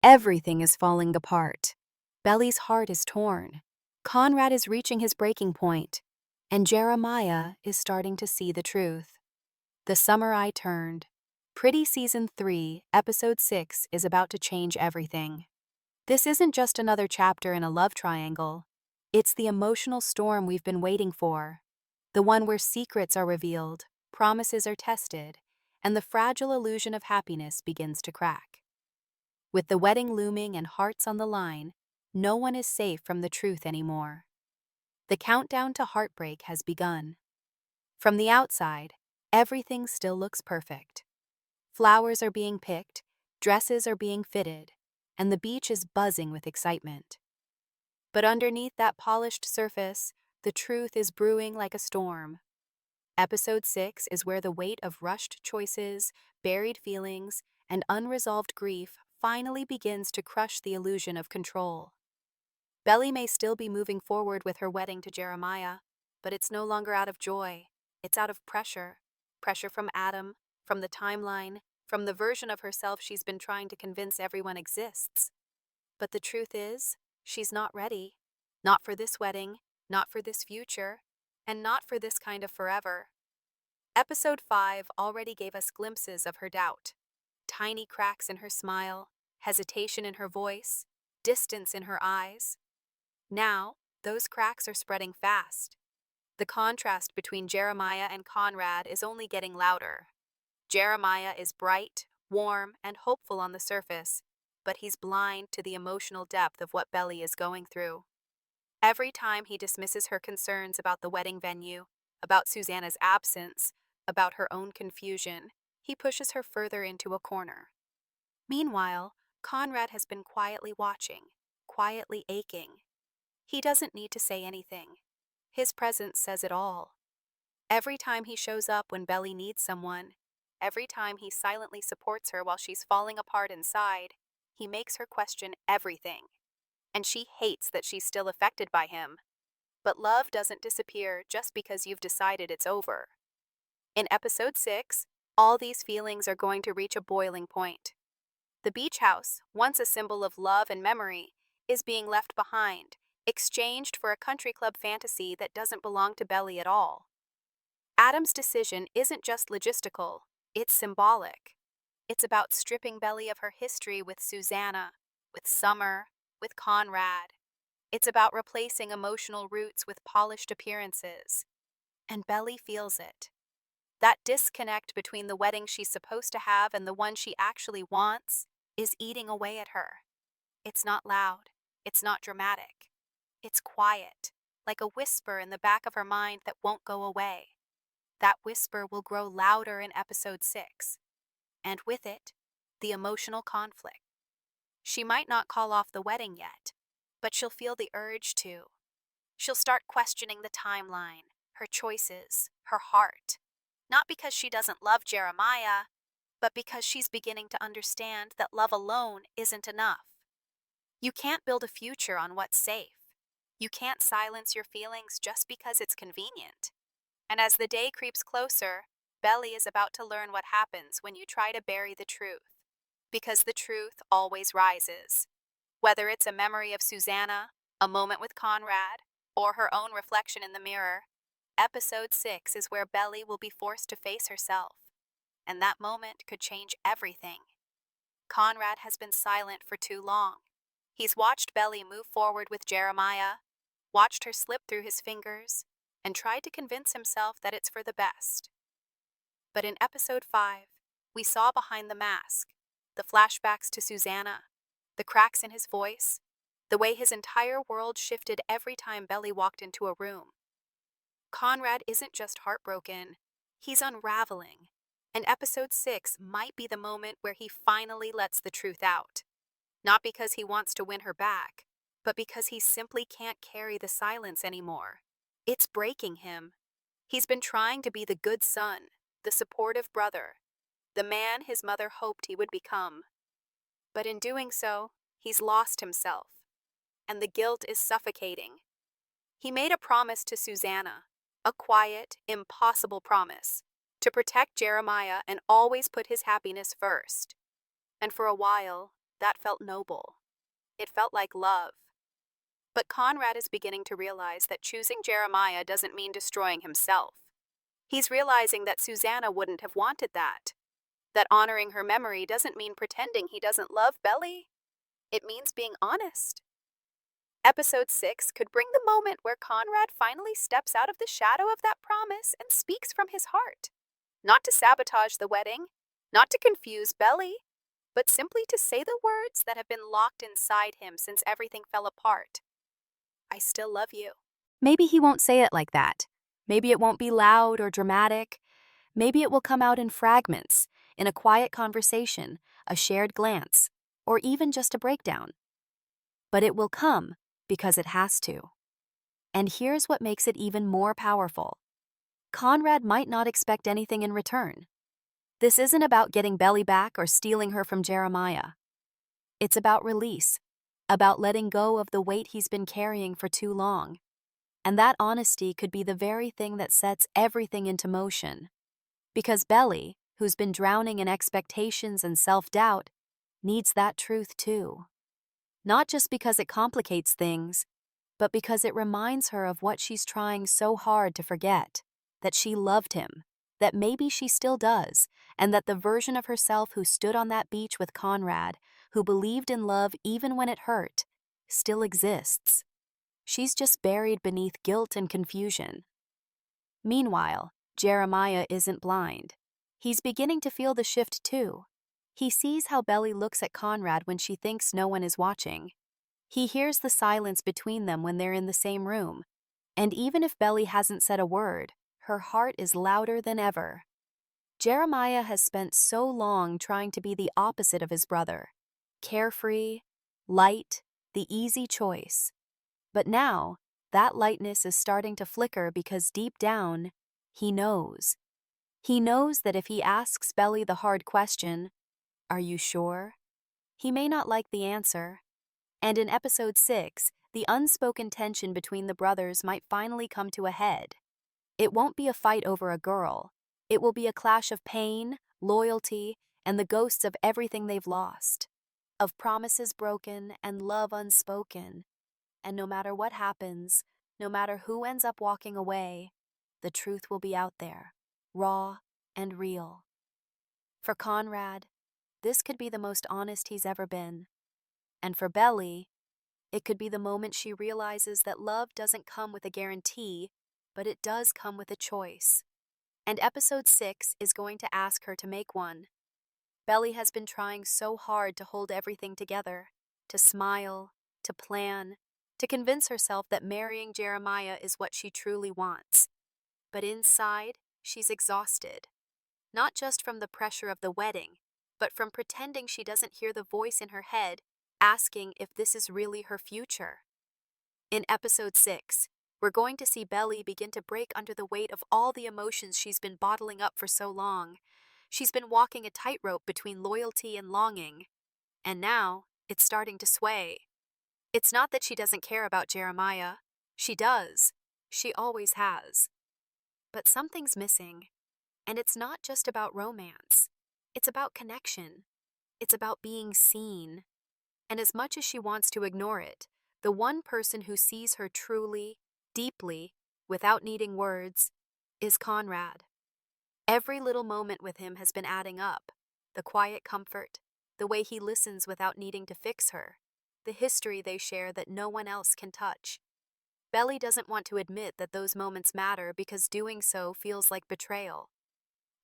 Everything is falling apart. Belly's heart is torn. Conrad is reaching his breaking point, and Jeremiah is starting to see the truth. The Summer I Turned. Pretty Season 3, Episode 6 is about to change everything. This isn't just another chapter in a love triangle. It's the emotional storm we've been waiting for. The one where secrets are revealed, promises are tested, and the fragile illusion of happiness begins to crack. With the wedding looming and hearts on the line, no one is safe from the truth anymore. The countdown to heartbreak has begun. From the outside, everything still looks perfect. Flowers are being picked, dresses are being fitted, and the beach is buzzing with excitement. But underneath that polished surface, the truth is brewing like a storm. Episode 6 is where the weight of rushed choices, buried feelings, and unresolved grief finally begins to crush the illusion of control. Belly may still be moving forward with her wedding to Jeremiah, but it's no longer out of joy. It's out of pressure. Pressure from Adam, from the timeline, from the version of herself she's been trying to convince everyone exists. But the truth is, she's not ready. Not for this wedding, not for this future, and not for this kind of forever. Episode 5 already gave us glimpses of her doubt. Tiny cracks in her smile, hesitation in her voice, distance in her eyes. Now, those cracks are spreading fast. The contrast between Jeremiah and Conrad is only getting louder. Jeremiah is bright, warm, and hopeful on the surface, but he's blind to the emotional depth of what Belly is going through. Every time he dismisses her concerns about the wedding venue, about Susanna's absence, about her own confusion, he pushes her further into a corner. Meanwhile, Conrad has been quietly watching, quietly aching. He doesn't need to say anything. His presence says it all. Every time he shows up when Belly needs someone, every time he silently supports her while she's falling apart inside, he makes her question everything. And she hates that she's still affected by him. But love doesn't disappear just because you've decided it's over. In Episode 6, all these feelings are going to reach a boiling point. The beach house, once a symbol of love and memory, is being left behind, exchanged for a country club fantasy that doesn't belong to Belly at all. Adam's decision isn't just logistical, it's symbolic. It's about stripping Belly of her history with Susanna, with Summer, with Conrad. It's about replacing emotional roots with polished appearances. And Belly feels it. That disconnect between the wedding she's supposed to have and the one she actually wants is eating away at her. It's not loud. It's not dramatic. It's quiet, like a whisper in the back of her mind that won't go away. That whisper will grow louder in Episode 6. And with it, the emotional conflict. She might not call off the wedding yet, but she'll feel the urge to. She'll start questioning the timeline, her choices, her heart. Not because she doesn't love Jeremiah, but because she's beginning to understand that love alone isn't enough. You can't build a future on what's safe. You can't silence your feelings just because it's convenient. And as the day creeps closer, Belly is about to learn what happens when you try to bury the truth. Because the truth always rises. Whether it's a memory of Susanna, a moment with Conrad, or her own reflection in the mirror, Episode 6 is where Belly will be forced to face herself. And that moment could change everything. Conrad has been silent for too long. He's watched Belly move forward with Jeremiah, watched her slip through his fingers, and tried to convince himself that it's for the best. But in Episode 5, we saw behind the mask, the flashbacks to Susanna, the cracks in his voice, the way his entire world shifted every time Belly walked into a room. Conrad isn't just heartbroken, he's unraveling, and Episode 6 might be the moment where he finally lets the truth out. Not because he wants to win her back, but because he simply can't carry the silence anymore. It's breaking him. He's been trying to be the good son, the supportive brother, the man his mother hoped he would become. But in doing so, he's lost himself, and the guilt is suffocating. He made a promise to Susanna, a quiet, impossible promise, to protect Jeremiah and always put his happiness first. And for a while, That felt noble. It felt like love. But Conrad is beginning to realize that choosing Jeremiah doesn't mean destroying himself. He's realizing that Susanna wouldn't have wanted that. That honoring her memory doesn't mean pretending he doesn't love Belly. It means being honest. Episode 6 could bring the moment where Conrad finally steps out of the shadow of that promise and speaks from his heart. Not to sabotage the wedding, not to confuse Belly, but simply to say the words that have been locked inside him since everything fell apart. I still love you. Maybe he won't say it like that. Maybe it won't be loud or dramatic. Maybe it will come out in fragments, in a quiet conversation, a shared glance, or even just a breakdown. But it will come because it has to. And here's what makes it even more powerful. Conrad might not expect anything in return. This isn't about getting Belly back or stealing her from Jeremiah. It's about release, about letting go of the weight he's been carrying for too long. And that honesty could be the very thing that sets everything into motion. Because Belly, who's been drowning in expectations and self-doubt, needs that truth too. Not just because it complicates things, but because it reminds her of what she's trying so hard to forget, that she loved him, that maybe she still does, and that the version of herself who stood on that beach with Conrad, who believed in love even when it hurt, still exists. She's just buried beneath guilt and confusion. Meanwhile, Jeremiah isn't blind. He's beginning to feel the shift too. He sees how Belly looks at Conrad when she thinks no one is watching. He hears the silence between them when they're in the same room. And even if Belly hasn't said a word, her heart is louder than ever. Jeremiah has spent so long trying to be the opposite of his brother. Carefree, light, the easy choice. But now, that lightness is starting to flicker because deep down, he knows. He knows that if he asks Belly the hard question, "Are you sure?" he may not like the answer. And in episode 6, the unspoken tension between the brothers might finally come to a head. It won't be a fight over a girl. It will be a clash of pain, loyalty, and the ghosts of everything they've lost. Of promises broken and love unspoken. And no matter what happens, no matter who ends up walking away, the truth will be out there, raw and real. For Conrad, this could be the most honest he's ever been. And for Belly, it could be the moment she realizes that love doesn't come with a guarantee, but it does come with a choice. And episode 6 is going to ask her to make one. Belly has been trying so hard to hold everything together, to smile, to plan, to convince herself that marrying Jeremiah is what she truly wants. But inside, she's exhausted. Not just from the pressure of the wedding, but from pretending she doesn't hear the voice in her head asking if this is really her future. In episode 6, we're going to see Belly begin to break under the weight of all the emotions she's been bottling up for so long. She's been walking a tightrope between loyalty and longing. And now, it's starting to sway. It's not that she doesn't care about Jeremiah. She does. She always has. But something's missing. And it's not just about romance. It's about connection. It's about being seen. And as much as she wants to ignore it, the one person who sees her truly, deeply, without needing words, is Conrad. Every little moment with him has been adding up. The quiet comfort, the way he listens without needing to fix her, the history they share that no one else can touch. Belly doesn't want to admit that those moments matter because doing so feels like betrayal.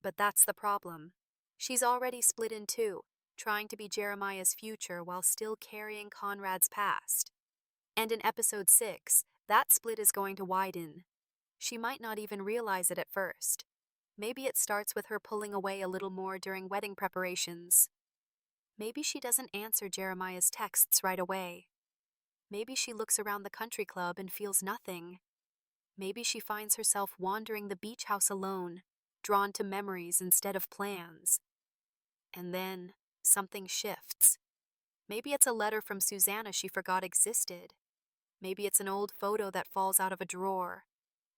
But that's the problem. She's already split in two, trying to be Jeremiah's future while still carrying Conrad's past. And in episode 6, that split is going to widen. She might not even realize it at first. Maybe it starts with her pulling away a little more during wedding preparations. Maybe she doesn't answer Jeremiah's texts right away. Maybe she looks around the country club and feels nothing. Maybe she finds herself wandering the beach house alone, drawn to memories instead of plans. And then something shifts. Maybe it's a letter from Susanna she forgot existed. Maybe it's an old photo that falls out of a drawer.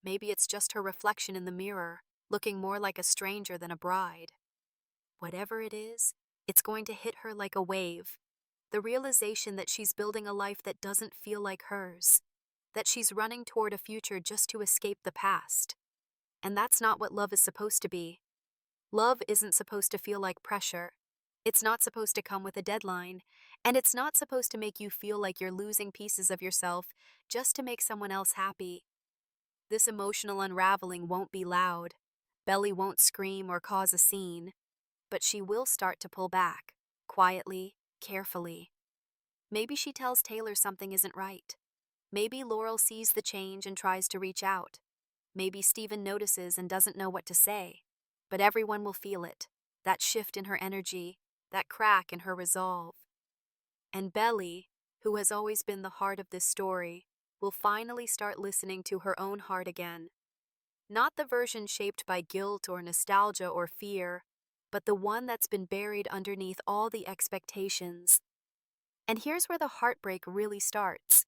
Maybe it's just her reflection in the mirror, looking more like a stranger than a bride. Whatever it is, it's going to hit her like a wave. The realization that she's building a life that doesn't feel like hers, that she's running toward a future just to escape the past. And that's not what love is supposed to be. Love isn't supposed to feel like pressure. It's not supposed to come with a deadline, and it's not supposed to make you feel like you're losing pieces of yourself just to make someone else happy. This emotional unraveling won't be loud. Belly won't scream or cause a scene, but she will start to pull back, quietly, carefully. Maybe she tells Taylor something isn't right. Maybe Laurel sees the change and tries to reach out. Maybe Steven notices and doesn't know what to say. But everyone will feel it, that shift in her energy, that crack in her resolve. And Belly, who has always been the heart of this story, will finally start listening to her own heart again. Not the version shaped by guilt or nostalgia or fear, but the one that's been buried underneath all the expectations. And here's where the heartbreak really starts.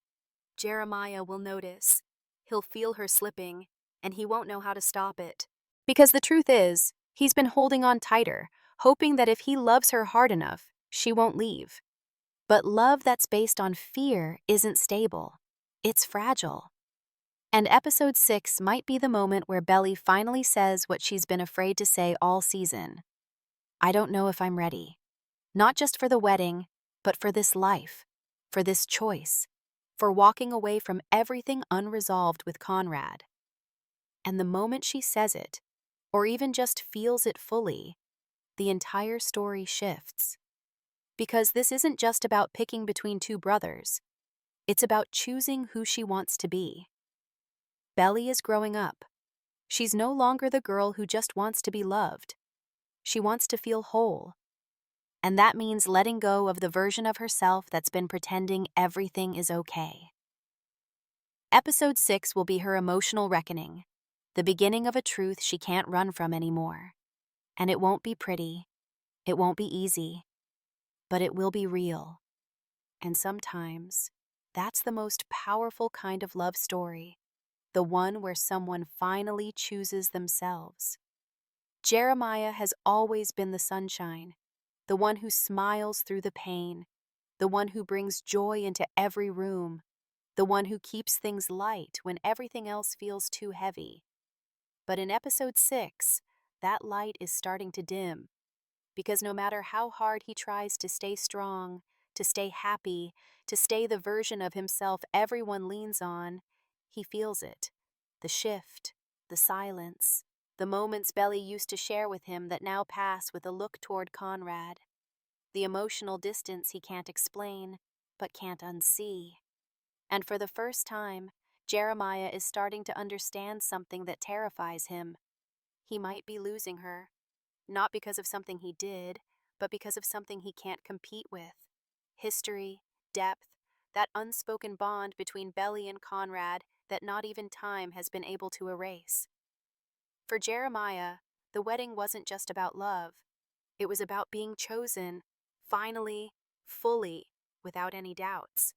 Jeremiah will notice. He'll feel her slipping, and he won't know how to stop it. Because the truth is, he's been holding on tighter, hoping that if he loves her hard enough, she won't leave. But love that's based on fear isn't stable. It's fragile. And episode 6 might be the moment where Belly finally says what she's been afraid to say all season. I don't know if I'm ready. Not just for the wedding, but for this life, for this choice, for walking away from everything unresolved with Conrad. And the moment she says it, or even just feels it fully, the entire story shifts. Because this isn't just about picking between two brothers. It's about choosing who she wants to be. Belly is growing up. She's no longer the girl who just wants to be loved. She wants to feel whole. And that means letting go of the version of herself that's been pretending everything is okay. Episode 6 will be her emotional reckoning, the beginning of a truth she can't run from anymore. And it won't be pretty, it won't be easy, but it will be real. And sometimes, that's the most powerful kind of love story, the one where someone finally chooses themselves. Jeremiah has always been the sunshine, the one who smiles through the pain, the one who brings joy into every room, the one who keeps things light when everything else feels too heavy. But in episode 6, that light is starting to dim, because no matter how hard he tries to stay strong, to stay happy, to stay the version of himself everyone leans on, he feels it. The shift, the silence, the moments Belly used to share with him that now pass with a look toward Conrad. The emotional distance he can't explain, but can't unsee. And for the first time, Jeremiah is starting to understand something that terrifies him. He might be losing her, not because of something he did, but because of something he can't compete with. History, depth, that unspoken bond between Belly and Conrad that not even time has been able to erase. For Jeremiah, the wedding wasn't just about love. It was about being chosen, finally, fully, without any doubts.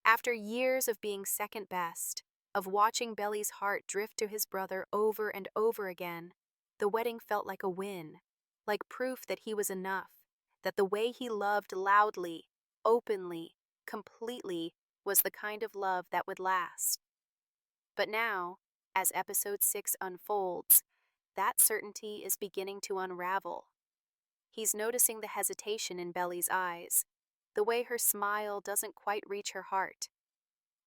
After years of being second best, of watching Belly's heart drift to his brother over and over again, the wedding felt like a win, like proof that he was enough, that the way he loved loudly, openly, completely, was the kind of love that would last. But now, as episode 6 unfolds, that certainty is beginning to unravel. He's noticing the hesitation in Belly's eyes, the way her smile doesn't quite reach her heart.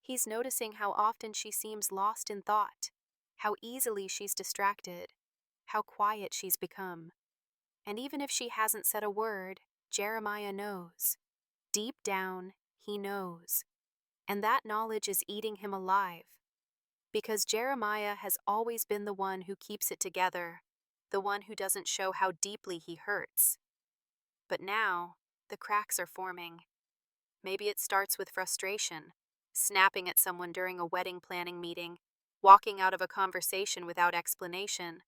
He's noticing how often she seems lost in thought, how easily she's distracted, how quiet she's become. And even if she hasn't said a word, Jeremiah knows. Deep down, he knows. And that knowledge is eating him alive. Because Jeremiah has always been the one who keeps it together, the one who doesn't show how deeply he hurts. But now, the cracks are forming. Maybe it starts with frustration, snapping at someone during a wedding planning meeting, walking out of a conversation without explanation.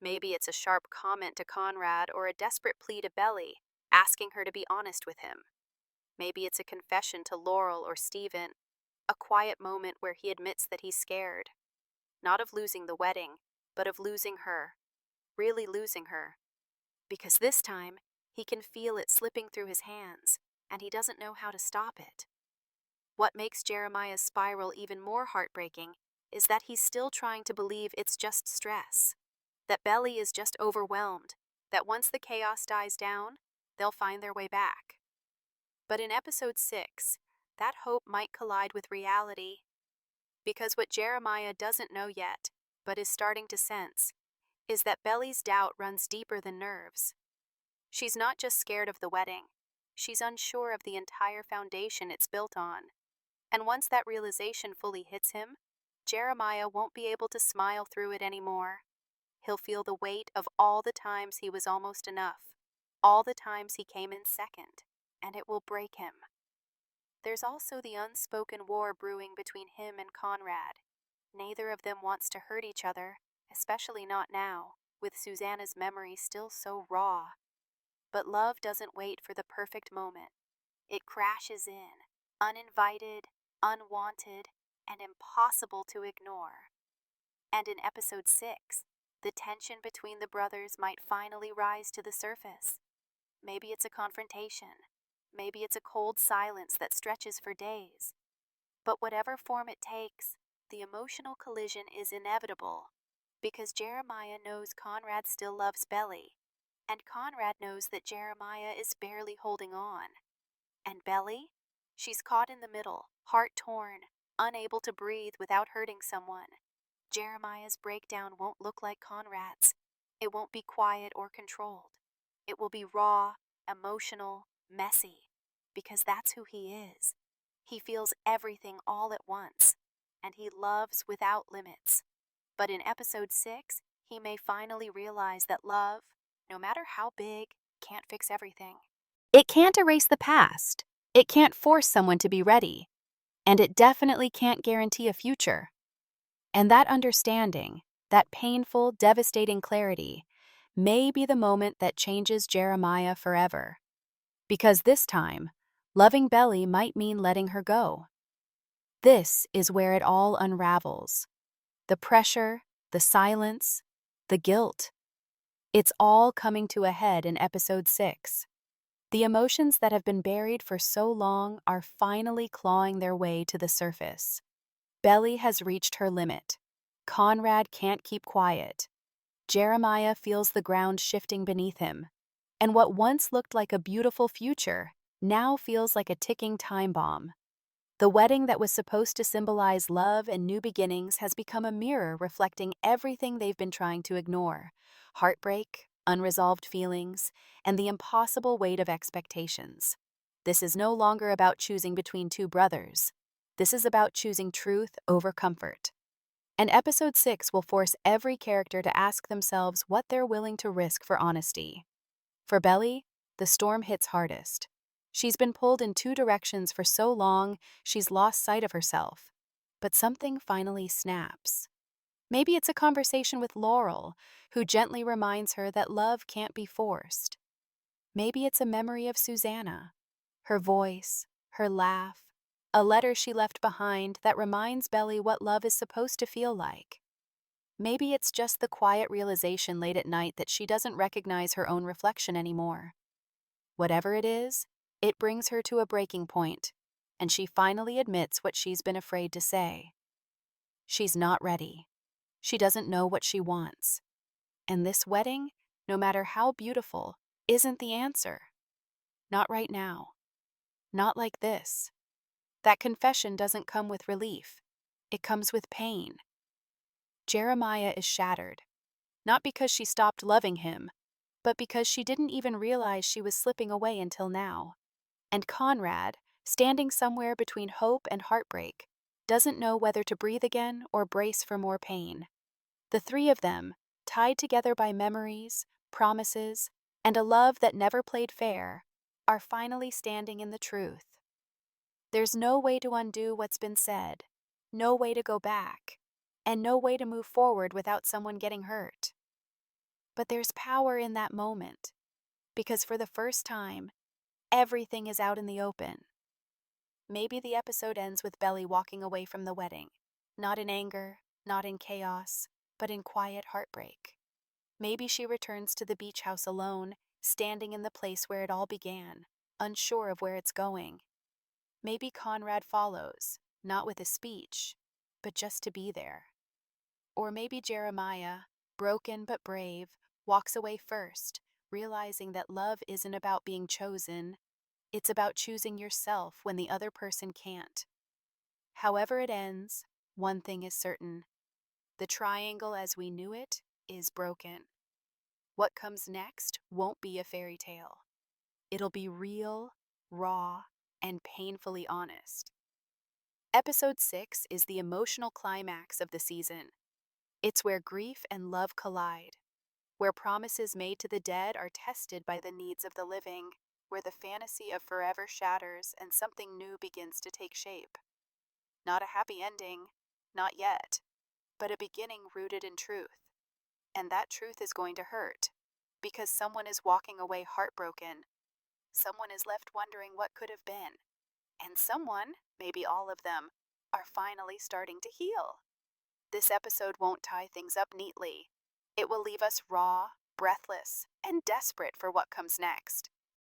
Maybe it's a sharp comment to Conrad or a desperate plea to Belly, asking her to be honest with him. Maybe it's a confession to Laurel or Steven, a quiet moment where he admits that he's scared. Not of losing the wedding, but of losing her. Really losing her. Because this time, he can feel it slipping through his hands, and he doesn't know how to stop it. What makes Jeremiah's spiral even more heartbreaking is that he's still trying to believe it's just stress, that Belly is just overwhelmed, that once the chaos dies down, they'll find their way back. But in episode 6, that hope might collide with reality, because what Jeremiah doesn't know yet, but is starting to sense, is that Belly's doubt runs deeper than nerves. She's not just scared of the wedding, she's unsure of the entire foundation it's built on. And once that realization fully hits him, Jeremiah won't be able to smile through it anymore. He'll feel the weight of all the times he was almost enough, all the times he came in second, and it will break him. There's also the unspoken war brewing between him and Conrad. Neither of them wants to hurt each other, especially not now, with Susanna's memory still so raw. But love doesn't wait for the perfect moment. It crashes in, uninvited, unwanted, and impossible to ignore. And in episode 6, the tension between the brothers might finally rise to the surface. Maybe it's a confrontation. Maybe it's a cold silence that stretches for days. But whatever form it takes, the emotional collision is inevitable, because Jeremiah knows Conrad still loves Belly, and Conrad knows that Jeremiah is barely holding on. And Belly? She's caught in the middle, heart torn, unable to breathe without hurting someone. Jeremiah's breakdown won't look like Conrad's. It won't be quiet or controlled. It will be raw, emotional, messy, because that's who he is. He feels everything all at once, and he loves without limits. But in episode 6, he may finally realize that love, no matter how big, can't fix everything. It can't erase the past. It can't force someone to be ready. And it definitely can't guarantee a future. And that understanding, that painful, devastating clarity, may be the moment that changes Jeremiah forever. Because this time, loving Belly might mean letting her go. This is where it all unravels. The pressure, the silence, the guilt. It's all coming to a head in episode 6. The emotions that have been buried for so long are finally clawing their way to the surface. Belly has reached her limit. Conrad can't keep quiet. Jeremiah feels the ground shifting beneath him. And what once looked like a beautiful future now feels like a ticking time bomb. The wedding that was supposed to symbolize love and new beginnings has become a mirror reflecting everything they've been trying to ignore: heartbreak, unresolved feelings, and the impossible weight of expectations. This is no longer about choosing between two brothers. This is about choosing truth over comfort. And episode 6 will force every character to ask themselves what they're willing to risk for honesty. For Belly, the storm hits hardest. She's been pulled in two directions for so long, she's lost sight of herself. But something finally snaps. Maybe it's a conversation with Laurel, who gently reminds her that love can't be forced. Maybe it's a memory of Susanna, her voice, her laugh, a letter she left behind that reminds Belly what love is supposed to feel like. Maybe it's just the quiet realization late at night that she doesn't recognize her own reflection anymore. Whatever it is, it brings her to a breaking point, and she finally admits what she's been afraid to say. She's not ready. She doesn't know what she wants. And this wedding, no matter how beautiful, isn't the answer. Not right now. Not like this. That confession doesn't come with relief. It comes with pain. Jeremiah is shattered, not because she stopped loving him, but because she didn't even realize she was slipping away until now. And Conrad, standing somewhere between hope and heartbreak, doesn't know whether to breathe again or brace for more pain. The three of them, tied together by memories, promises, and a love that never played fair, are finally standing in the truth. There's no way to undo what's been said, no way to go back, and no way to move forward without someone getting hurt. But there's power in that moment, because for the first time, everything is out in the open. Maybe the episode ends with Belly walking away from the wedding, not in anger, not in chaos, but in quiet heartbreak. Maybe she returns to the beach house alone, standing in the place where it all began, unsure of where it's going. Maybe Conrad follows, not with a speech, but just to be there. Or maybe Jeremiah, broken but brave, walks away first, realizing that love isn't about being chosen, it's about choosing yourself when the other person can't. However it ends, one thing is certain. The triangle as we knew it is broken. What comes next won't be a fairy tale. It'll be real, raw, and painfully honest. Episode 6 is the emotional climax of the season. It's where grief and love collide, where promises made to the dead are tested by the needs of the living, where the fantasy of forever shatters and something new begins to take shape. Not a happy ending, not yet, but a beginning rooted in truth. And that truth is going to hurt, because someone is walking away heartbroken. Someone is left wondering what could have been. And someone, maybe all of them, are finally starting to heal. This episode won't tie things up neatly. It will leave us raw, breathless, and desperate for what comes next.